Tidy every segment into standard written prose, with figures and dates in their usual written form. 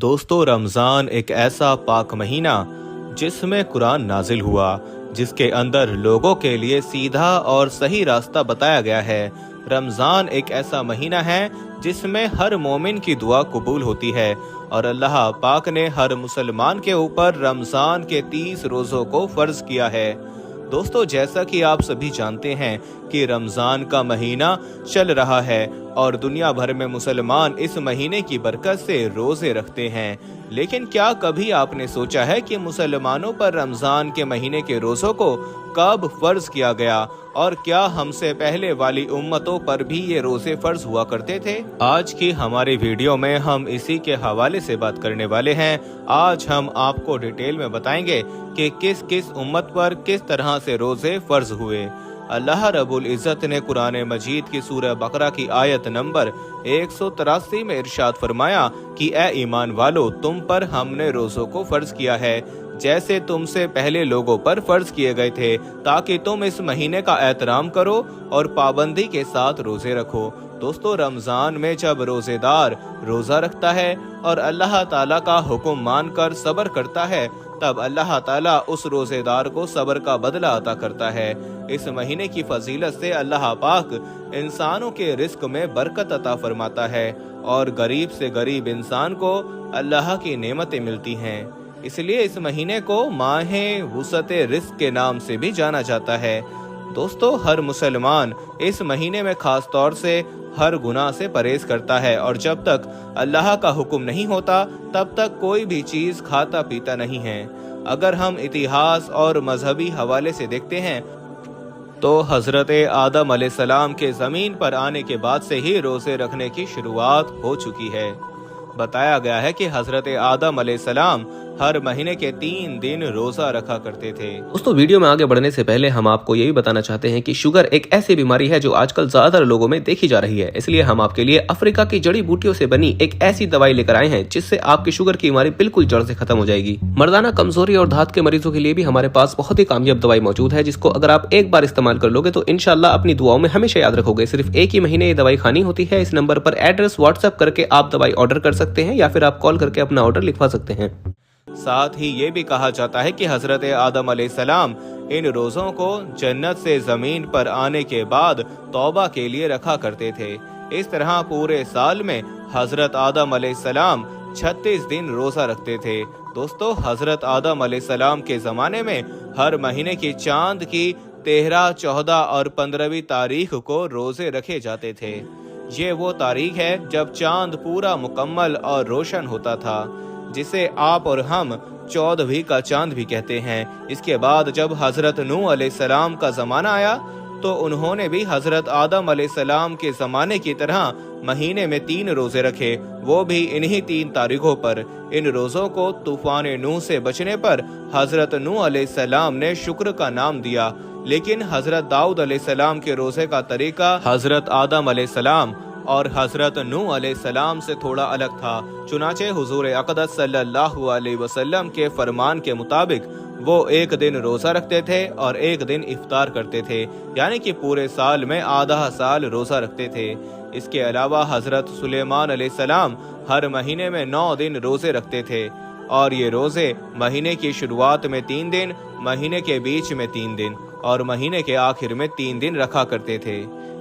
दोस्तों, रमज़ान एक ऐसा पाक महीना जिसमें कुरान नाजिल हुआ, जिसके अंदर लोगों के लिए सीधा और सही रास्ता बताया गया है। रमज़ान एक ऐसा महीना है जिसमें हर मोमिन की दुआ कबूल होती है और अल्लाह पाक ने हर मुसलमान के ऊपर रमज़ान के 30 रोज़ों को फ़र्ज किया है। दोस्तों, जैसा कि आप सभी जानते हैं कि रमज़ान का महीना चल रहा है और दुनिया भर में मुसलमान इस महीने की बरकत से रोज़े रखते हैं। लेकिन क्या कभी आपने सोचा है कि मुसलमानों पर रमज़ान के महीने के रोज़ों को कब फ़र्ज किया गया और क्या हमसे पहले वाली उम्मतों पर भी ये रोज़े फ़र्ज हुआ करते थे? आज की हमारी वीडियो में हम इसी के हवाले से बात करने वाले हैं। आज हम आपको डिटेल में बताएंगे कि किस किस उम्मत पर किस तरह से रोज़े फ़र्ज हुए। अल्लाह रब्बुल इज़्ज़त ने कुरान मजीद की सूरह बकरा की आयत नंबर 183 में इरशाद फरमाया कि ए ईमान वालो, तुम पर हमने रोज़ों को फ़र्ज किया है जैसे तुमसे पहले लोगों पर फ़र्ज किए गए थे, ताकि तुम इस महीने का एहतराम करो और पाबंदी के साथ रोज़े रखो। दोस्तों, रमज़ान में जब रोज़ेदार रोज़ा रखता है और अल्लाह ताला का हुक्म मानकर सब्र करता है, तब अल्लाह ताला उस रोज़ेदार को सब्र का बदला अता करता है। इस महीने की फजीलत से अल्लाह पाक इंसानों के रिस्क में बरकत अता फरमाता है और गरीब से गरीब इंसान को अल्लाह की नेमतें मिलती हैं। इसलिए इस महीने को माहे वुसअते रिस्क के नाम से भी जाना जाता है। दोस्तों, हर मुसलमान इस महीने में खास तौर से हर गुनाह से परहेज करता है और जब तक अल्लाह का हुक्म नहीं होता तब तक कोई भी चीज खाता पीता नहीं है। अगर हम इतिहास और मजहबी हवाले से देखते हैं तो हजरत आदम अलैहिस्सलाम के जमीन पर आने के बाद से ही रोजे रखने की शुरुआत हो चुकी है। बताया गया है कि हजरत आदम अलैहिस्सलाम हर महीने के 3 दिन रोजा रखा करते थे। दोस्तों, वीडियो में आगे बढ़ने से पहले हम आपको यही बताना चाहते हैं कि शुगर एक ऐसी बीमारी है जो आजकल ज्यादातर लोगों में देखी जा रही है। इसलिए हम आपके लिए अफ्रीका की जड़ी बूटियों से बनी एक ऐसी दवाई लेकर आए हैं जिससे आपकी शुगर की बीमारी बिल्कुल जड़ से खत्म हो जाएगी। मर्दाना कमजोरी और धात के मरीजों के लिए भी हमारे पास बहुत ही कामयाब दवाई मौजूद है, जिसको अगर आप एक बार इस्तेमाल कर लोगे तो इंशाल्लाह अपनी दुआओं में हमेशा याद रखोगे। सिर्फ एक ही महीने ये दवाई खानी होती है। इस नंबर पर एड्रेस व्हाट्सएप करके आप दवाई ऑर्डर कर सकते हैं या फिर आप कॉल करके अपना ऑर्डर लिखवा सकते हैं। साथ ही ये भी कहा जाता है कि हजरत आदम अलैहिस्सलाम इन रोज़ों को जन्नत से ज़मीन पर आने के बाद तौबा के लिए रखा करते थे। इस तरह पूरे साल में हजरत आदम अलैहिस्सलाम 36 दिन रोज़ा रखते थे। दोस्तों, हजरत आदम अलैहिस्सलाम के ज़माने में हर महीने की चांद की 13, 14 और 15वीं तारीख को रोज़े रखे जाते थे। ये वो तारीख है जब चांद पूरा मुकम्मल और रोशन होता था, जिसे आप और हम 14वीं का चांद भी कहते हैं। इसके बाद जब हजरत नूह अलैहिस्सलाम का जमाना आया तो उन्होंने भी हजरत आदम अलैहिस्सलाम के जमाने की तरह महीने में 3 रोजे रखे, वो भी इन्हीं 3 तारीखों पर। इन रोजों को तूफान नूह से बचने पर हजरत नूह अलैहिस्सलाम ने शुक्र का नाम दिया, लेकिन हजरत दाऊद अलैहिस्सलाम के रोजे का तरीका हजरत आदम अलैहिस्सलाम और हजरत नूह अलैहिस्सलाम से थोड़ा अलग था। चुनाचे हुजूर अक़दस सल्लल्लाहु अलैहि वसल्लम के फरमान के मुताबिक वो एक दिन रोजा रखते थे और एक दिन इफ्तार करते थे, यानी कि पूरे साल में आधा साल रोजा रखते थे। इसके अलावा हजरत सुलेमान अलैहिस्सलाम हर महीने में 9 दिन रोजे रखते थे और ये रोजे महीने की शुरुआत में 3 दिन, महीने के बीच में 3 दिन और महीने के आखिर में 3 दिन रखा करते थे।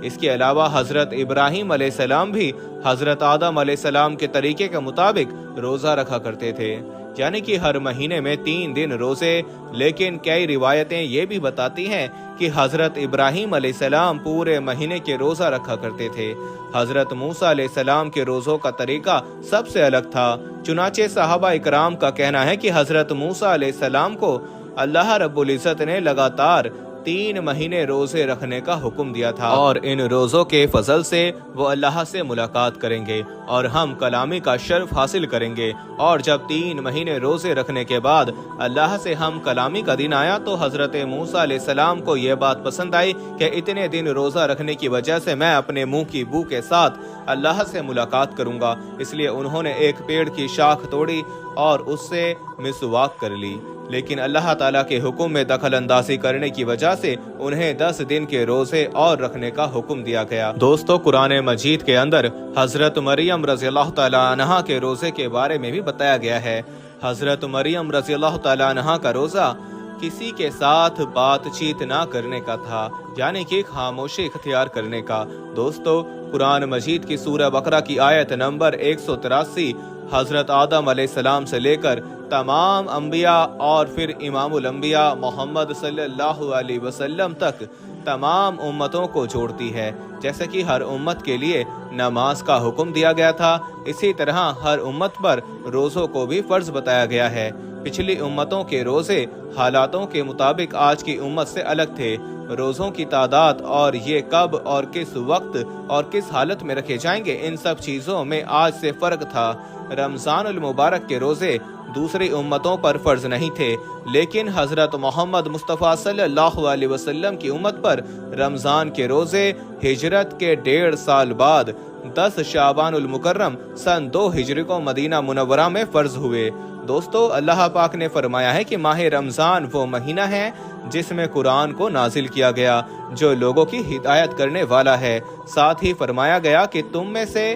इसके अलावा हजरत इब्राहिम अलैहिस्सलाम भी हजरत आदम अलैहिस्सलाम के तरीके के मुताबिक रोजा रखा करते थे, यानी कि हर महीने में 3 दिन रोजे। लेकिन कई रिवायतें ये भी बताती हैं कि हजरत इब्राहिम अलैहिस्सलाम पूरे महीने के रोजा रखा करते थे। हजरत मूसा अलैहिस्सलाम के रोजों का तरीका सबसे अलग था। चुनाचे सहाबा इकराम का कहना है कि हजरत मूसा अलैहिस्सलाम को अल्लाह रब्बुल इज़्ज़त ने लगातार 3 महीने रोजे रखने का हुक्म दिया था और इन रोजों के फजल से वो अल्लाह से मुलाकात करेंगे और हम कलामी का शर्फ हासिल करेंगे। और जब 3 महीने रोजे रखने के बाद अल्लाह से हम कलामी का दिन आया तो हजरत मूसा अलैहिस्सलाम को ये बात पसंद आई कि इतने दिन रोजा रखने की वजह से मैं अपने मुंह की बू के साथ अल्लाह से मुलाकात करूंगा। इसलिए उन्होंने एक पेड़ की शाख तोड़ी और उससे मिसवाक कर ली। लेकिन अल्लाह ताला के हुक्म में दखल अंदाजी करने की वजह से उन्हें 10 दिन के रोजे और रखने का हुक्म दिया गया। दोस्तों, कुरान मजीद के अंदर हजरत मरियम रज़ियल्लाहु ताला अन्हा के रोजे के बारे में भी बताया गया है। हजरत मरियम रज़ियल्लाहु ताला अन्हा का रोजा किसी के साथ बातचीत ना करने का था, यानी कि खामोशी इख्तियार करने का। दोस्तों, कुरान मजीद की सूरह बकरा की आयत नंबर 183 हजरत आदम अलैहिस्सलाम से लेकर तमाम अंबिया और फिर इमामुल अंबिया मोहम्मद सल्लल्लाहु अलैहि वसल्लम तक तमाम उम्मतों को जोड़ती है। जैसे कि हर उम्मत के लिए नमाज का हुक्म दिया गया था, इसी तरह हर उम्मत पर रोज़ों को भी फर्ज बताया गया है। पिछली उम्मतों के रोज़े हालातों के मुताबिक आज की उम्मत से अलग थे। रोज़ों की तादाद और ये कब और किस वक्त और किस हालत में रखे जाएंगे, इन सब चीज़ों में आज से फ़र्क था। रमज़ानुल मुबारक के रोज़े दूसरी उम्मतों पर फर्ज नहीं थे, लेकिन हजरत मोहम्मद मुस्तफ़ा सल्लल्लाहु अलैहि वसल्लम की उम्मत पर रमज़ान के रोज़े हिजरत के 1.5 साल बाद 10 शाबानुल मुकर्रम सन 2 हिजरी को मदीना मुनव्वरा में फर्ज हुए। दोस्तों, अल्लाह पाक ने फरमाया है कि माह रमज़ान वो महीना है जिसमें कुरान को नाजिल किया गया, जो लोगों की हिदायत करने वाला है। साथ ही फरमाया गया कि तुम में से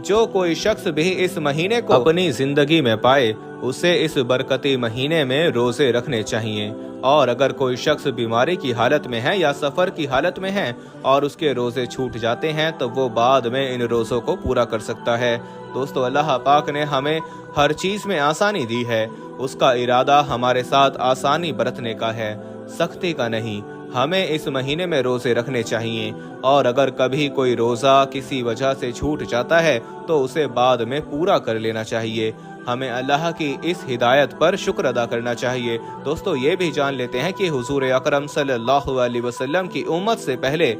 जो कोई शख्स भी इस महीने को अपनी जिंदगी में पाए, उसे इस बरकती महीने में रोजे रखने चाहिए। और अगर कोई शख्स बीमारी की हालत में है या सफर की हालत में है और उसके रोजे छूट जाते हैं, तो वो बाद में इन रोजों को पूरा कर सकता है। दोस्तों, अल्लाह पाक ने हमें हर चीज में आसानी दी है। उसका इरादा हमारे साथ आसानी बरतने का है, सख्ती का नहीं। हमें इस महीने में रोजे रखने चाहिए, और अगर कभी कोई रोजा किसी वजह से छूट जाता है तो उसे बाद में पूरा कर लेना चाहिए। हमें अल्लाह की इस हिदायत पर शुक्र अदा करना चाहिए। दोस्तों, ये भी जान लेते हैं कि हुजूर अकरम सल्लल्लाहु अलैहि वसल्लम की उम्मत से पहले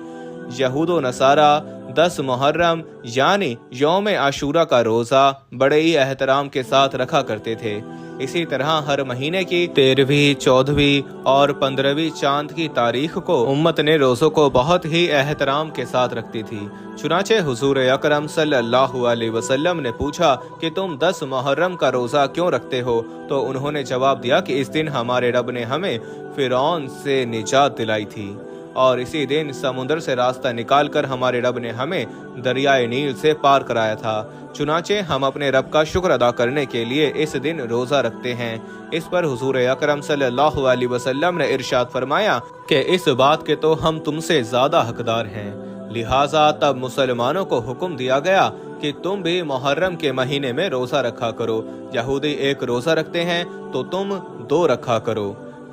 यहूदो नसारा 10 मुहर्रम यानी यौम आशूरा का रोजा बड़े ही एहतराम के साथ रखा करते थे। इसी तरह हर महीने की 13वीं, 14वीं और 15वीं चांद की तारीख को उम्मत ने रोजों को बहुत ही एहतराम के साथ रखती थी। चुनाचे हुजूर अकरम सल्लल्लाहु अलैहि वसल्लम ने पूछा कि तुम 10 मुहर्रम का रोजा क्यों रखते हो? तो उन्होंने जवाब दिया कि इस दिन हमारे रब ने हमें फिरौन से निजात दिलाई थी, और इसी दिन समुद्र से रास्ता निकालकर हमारे रब ने हमें दरियाए नील से पार कराया था। चुनाचे हम अपने रब का शुक्र अदा करने के लिए इस दिन रोजा रखते हैं। इस पर हुजूर अकरम सल्लल्लाहु अलैहि वसल्लम ने इरशाद फरमाया कि इस बात के तो हम तुमसे ज्यादा हकदार हैं। लिहाजा तब मुसलमानों को हुक्म दिया गया कि तुम भी मुहर्रम के महीने में रोजा रखा करो। यहूदी 1 रोजा रखते हैं तो तुम 2 रखा करो,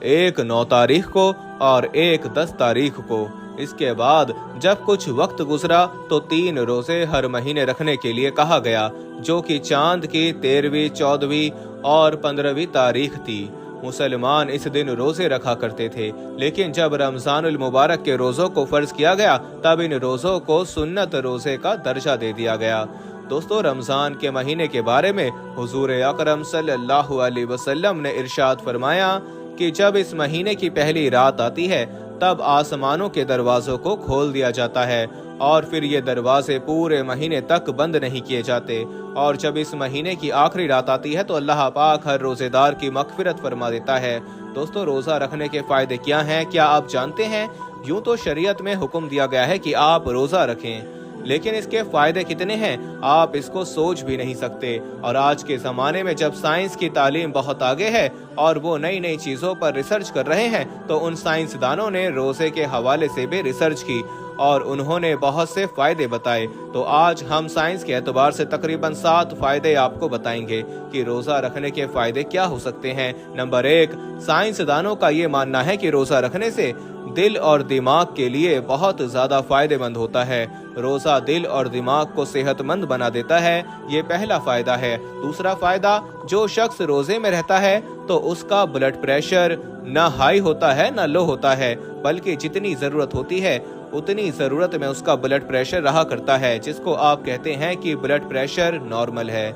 एक 9 तारीख को और एक 10 तारीख को। इसके बाद जब कुछ वक्त गुजरा तो 3 रोजे हर महीने रखने के लिए कहा गया, जो कि चांद की 13वीं, 14वीं और 15वीं तारीख थी। मुसलमान इस दिन रोजे रखा करते थे, लेकिन जब रमजानुल मुबारक के रोजों को फर्ज किया गया तब इन रोजों को सुन्नत रोजे का दर्जा दे दिया गया। दोस्तों, रमजान के महीने के बारे में हुजूर अकरम सल्लल्लाहु अलैहि वसल्लम ने इरशाद फरमाया कि जब इस महीने की पहली रात आती है तब आसमानों के दरवाजों को खोल दिया जाता है और फिर ये दरवाजे पूरे महीने तक बंद नहीं किए जाते। और जब इस महीने की आखिरी रात आती है तो अल्लाह पाक हर रोजेदार की मगफिरत फरमा देता है। दोस्तों, रोजा रखने के फायदे क्या हैं, क्या आप जानते हैं? यूं तो शरीयत में हुक्म दिया गया है कि आप रोजा रखें, लेकिन इसके फायदे कितने हैं आप इसको सोच भी नहीं सकते। और आज के ज़माने में जब साइंस की तालीम बहुत आगे है और वो नई नई चीज़ों पर रिसर्च कर रहे हैं, तो उन साइंसदानों ने रोज़े के हवाले से भी रिसर्च की और उन्होंने बहुत से फायदे बताए। तो आज हम साइंस के एतबार से तकरीबन 7 फायदे आपको बताएंगे कि रोज़ा रखने के फायदे क्या हो सकते हैं। नंबर 1, साइंसदानों का ये मानना है कि रोज़ा रखने से दिल और दिमाग के लिए बहुत ज्यादा फायदेमंद होता है। रोजा दिल और दिमाग को सेहतमंद बना देता है, ये पहला फायदा है। दूसरा फायदा, जो शख्स रोजे में रहता है तो उसका ब्लड प्रेशर न हाई होता है न लो होता है, बल्कि जितनी जरूरत होती है उतनी जरूरत में उसका ब्लड प्रेशर रहा करता है, जिसको आप कहते हैं कि ब्लड प्रेशर नॉर्मल है।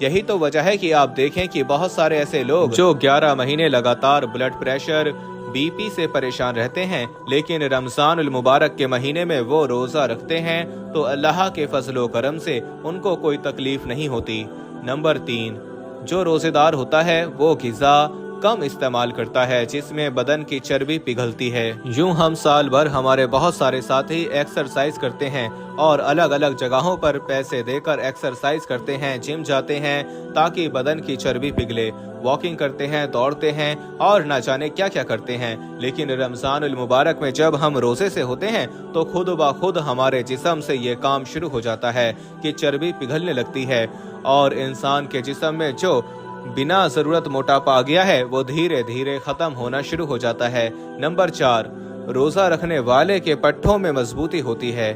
यही तो वजह है कि आप देखें कि बहुत सारे ऐसे लोग जो 11 महीने लगातार ब्लड प्रेशर, बीपी से परेशान रहते हैं, लेकिन रमजानुल मुबारक के महीने में वो रोजा रखते हैं तो अल्लाह के फजलो करम से उनको कोई तकलीफ नहीं होती। नंबर 3, जो रोजेदार होता है वो ग़िज़ा, कम इस्तेमाल करता है, जिसमें बदन की चर्बी पिघलती है। यूं हम साल भर हमारे बहुत सारे साथी एक्सरसाइज करते हैं और अलग अलग जगहों पर पैसे देकर एक्सरसाइज करते हैं, जिम जाते हैं ताकि बदन की चर्बी पिघले, वॉकिंग करते हैं, दौड़ते हैं और न जाने क्या क्या करते हैं। लेकिन रमजानुल मुबारक में जब हम रोजे से होते हैं तो खुद ब खुद हमारे जिस्म से ये काम शुरू हो जाता है कि चर्बी पिघलने लगती है और इंसान के जिस्म में जो बिना जरूरत मोटापा आ गया है वो धीरे धीरे खत्म होना शुरू हो जाता है। नंबर 4, रोजा रखने वाले के पट्ठों में मजबूती होती है,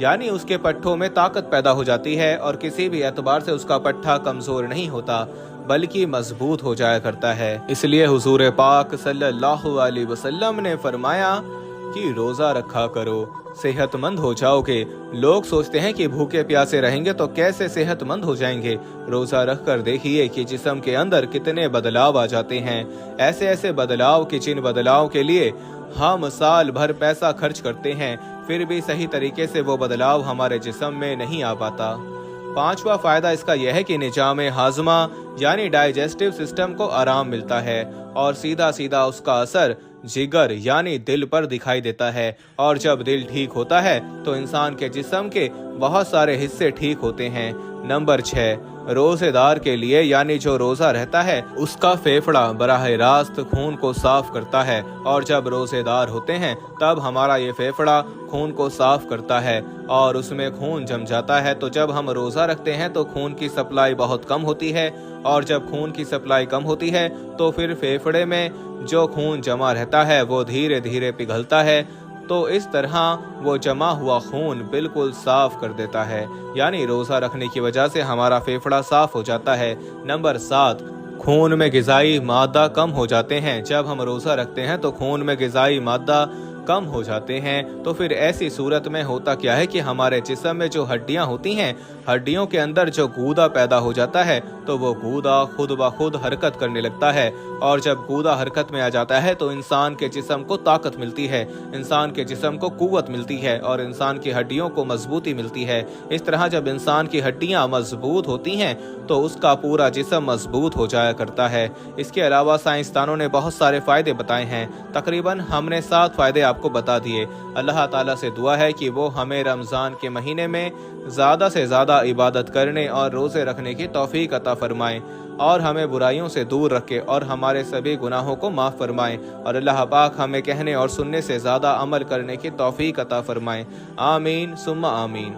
यानी उसके पट्ठों में ताकत पैदा हो जाती है और किसी भी एतबार से उसका पट्ठा कमजोर नहीं होता बल्कि मजबूत हो जाया करता है। इसलिए हुजूर पाक सल्लल्लाहु अलैहि वसल्लम ने फरमाया कि रोजा रखा करो, सेहतमंद हो जाओगे। लोग सोचते हैं कि भूखे प्यासे रहेंगे तो कैसे सेहतमंद हो जाएंगे। रोजा रख कर देखिए कि जिस्म के अंदर कितने बदलाव आ जाते हैं, ऐसे ऐसे बदलाव कि जिन बदलाव के लिए हम साल भर पैसा खर्च करते हैं फिर भी सही तरीके से वो बदलाव हमारे जिस्म में नहीं आ पाता। 5वां फायदा इसका यह है कि निजाम हाजमा यानी डाइजेस्टिव सिस्टम को आराम मिलता है और सीधा सीधा उसका असर जिगर यानी दिल पर दिखाई देता है, और जब दिल ठीक होता है तो इंसान के जिस्म के बहुत सारे हिस्से ठीक होते हैं। नंबर 6, रोजेदार के लिए यानी जो रोजा रहता है उसका फेफड़ा बराह रास्त खून को साफ करता है, और जब रोजेदार होते हैं तब हमारा ये फेफड़ा खून को साफ करता है और उसमें खून जम जाता है। तो जब हम रोजा रखते हैं तो खून की सप्लाई बहुत कम होती है, और जब खून की सप्लाई कम होती है तो फिर फेफड़े में जो खून जमा रहता है वो धीरे धीरे पिघलता है, तो इस तरह वो जमा हुआ खून बिल्कुल साफ कर देता है, यानी रोजा रखने की वजह से हमारा फेफड़ा साफ हो जाता है। नंबर 7, खून में ग़िज़ाई मादा कम हो जाते हैं। जब हम रोजा रखते हैं तो खून में ग़िज़ाई मादा कम हो जाते हैं, तो फिर ऐसी सूरत में होता क्या है कि हमारे जिस्म में जो हड्डियां होती हैं, हड्डियों के अंदर जो गूदा पैदा हो जाता है तो वो गूदा खुद ब खुद हरकत करने लगता है, और जब गूदा हरकत में आ जाता है तो इंसान के जिस्म को ताकत मिलती है, इंसान के जिस्म को कुव्वत मिलती है और इंसान की हड्डियों को मजबूती मिलती है। इस तरह जब इंसान की हड्डियां मजबूत होती हैं तो उसका पूरा जिस्म मजबूत हो जाया करता है। इसके अलावा साइंसदानों ने बहुत सारे फायदे बताए हैं, तकरीबन हमने 7 फायदे आपको बता दिए। अल्लाह ताला से दुआ है कि वो हमें रमजान के महीने में ज़्यादा से ज़्यादा इबादत करने और रोज़े रखने की तौफीक अता फरमाएं, और हमें बुराइयों से दूर रखे और हमारे सभी गुनाहों को माफ़ फरमाएं, और अल्लाह पाक हमें कहने और सुनने से ज़्यादा अमल करने की तौफीक अता फरमाएं। आमीन सुम्मा आमीन।